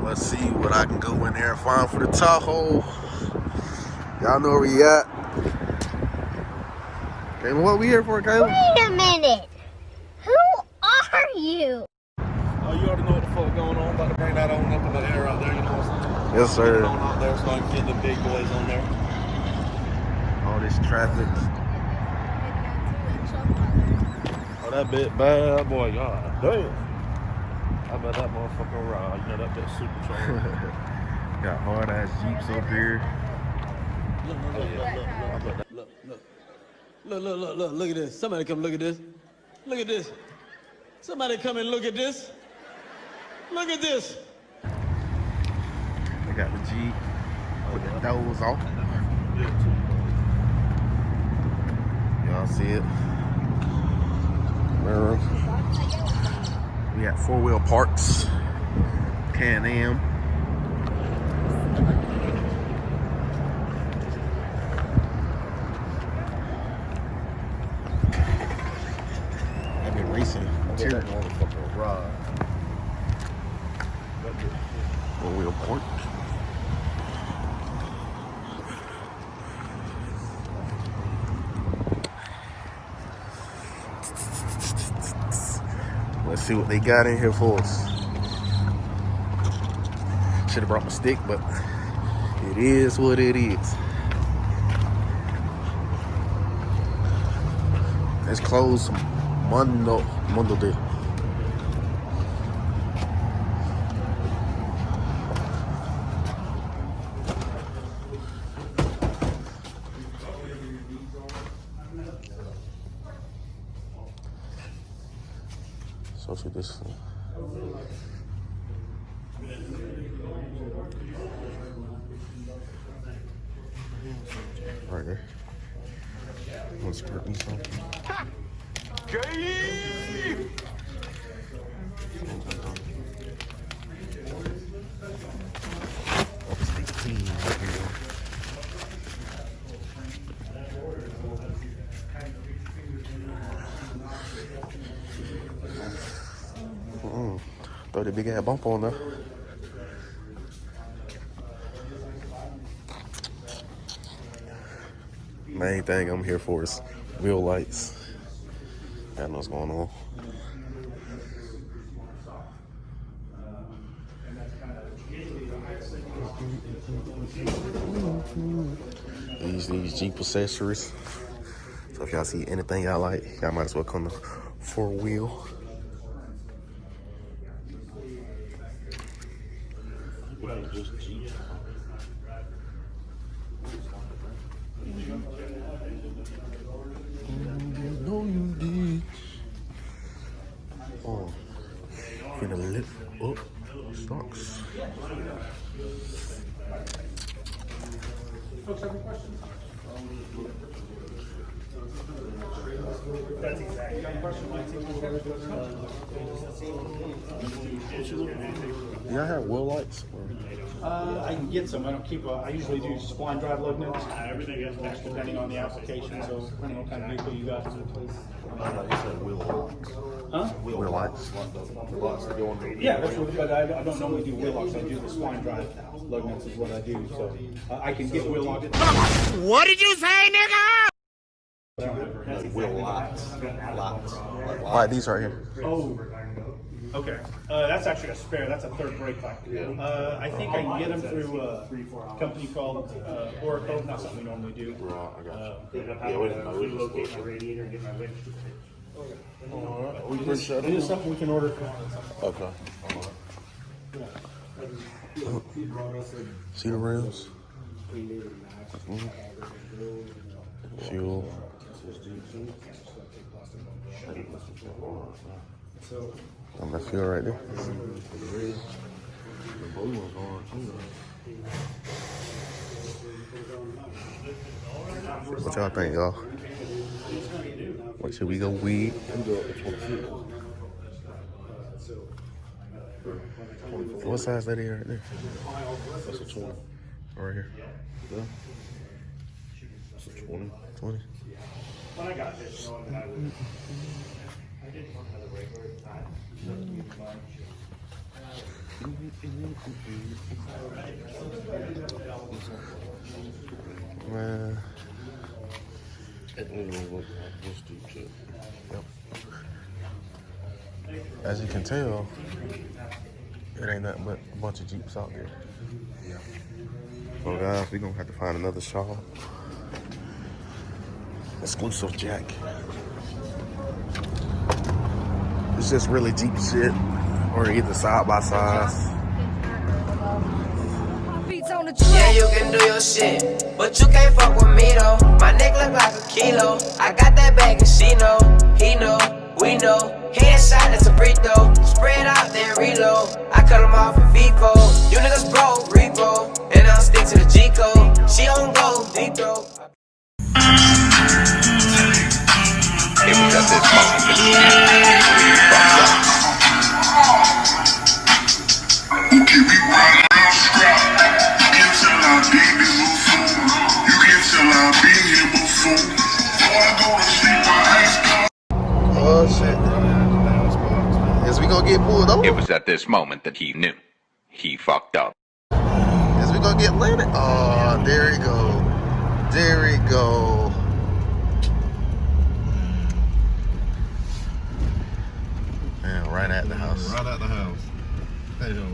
Let's see what I can go in there and find for the Tahoe. Y'all know where we at. Kayla, what we here for, Kayla? Wait a minute. Who are you? Oh, you already know what the fuck going on. About to bring that on up in the air out there, you know what I'm saying? Yes, sir. Get it on out there so I can get the big boys on there. All this traffic. Oh, that bit bad, boy. God damn. I bet that motherfucker ride. You know, that bit supercharged. Got hard ass Jeeps up here. Look at this. Somebody come look at this. Look at this. Somebody come and look at this. Look at this. They got the Jeep with the doors off. Y'all see it? Mirror. We got 4-wheel parts. Can-Am. I've been racing. That motherfucker ride. 4-wheel port. Let's see what they got in here for us. Should have brought my stick, but it is what it is. It's closed Monday. So for this one. Right there. Want to squirt me something? Throw the big ass bump on there. Main thing I'm here for is wheel lights. I know what's going on. These Jeep accessories. So if y'all see anything y'all like, y'all might as well come to 4-wheel. No, you did. Oh, finna lift up stocks. Folks have any questions? That's exactly. Got a question, Mike? Do y'all have wheel lights? I can get some. I don't keep. I usually do spline drive lug nuts. Everything is next, depending on the application. So depending on what kind of vehicle you got. You said wheel locks. Huh? Wheel lights? The locks that go on the Yeah, that's what. But I don't normally do wheel locks. I do the spline drive lug nuts is what I do. So I can get wheel locks. What did you say, nigga? wheel locks. Like these right here. Oh. Okay, that's actually a spare. That's a third brake light. I think I can get them through a company called Oracle. Not something we normally do. I got you. Yeah, we didn't know. We just Relocate my radiator and get my winch. Alright, we can shut It is something we can order. Okay. See the rims? Fuel. I'm gonna feel right there. The blue one's on too. What y'all think, y'all? What should we go weed? What size that is right there? That's a 20. Right here. Yeah. That's a 20. 20. When I got this, knowing that I didn't want to have the regular time. Man. It literally looks like this dude too. As you can tell, it ain't nothing but a bunch of Jeeps out there. So guys, we're gonna have to find another Shaw. Exclusive Jack. It's just really Jeep shit, or either side by sides. Yeah, you can do your shit, but you can't fuck with me though. My neck look like a kilo. I got that bag and she know, he know, we know. Headshot, that's a free throw. Spread out, then reload. I cut them off in FIFO. You niggas broke, repo. And I'll stick to the G code. She on go, deep throw. It was at this moment that he fucked up. Who keep me right around strap? You can't tell I been this little fool. You can't tell I been here before. Before I go to sleep, my eyes closed. Oh shit. Is we gonna get pulled over? It was at this moment that he knew he fucked up. Is we gonna get landed? Oh, there we go. There we go. Man, right at the house. Right at the house. Hell yeah.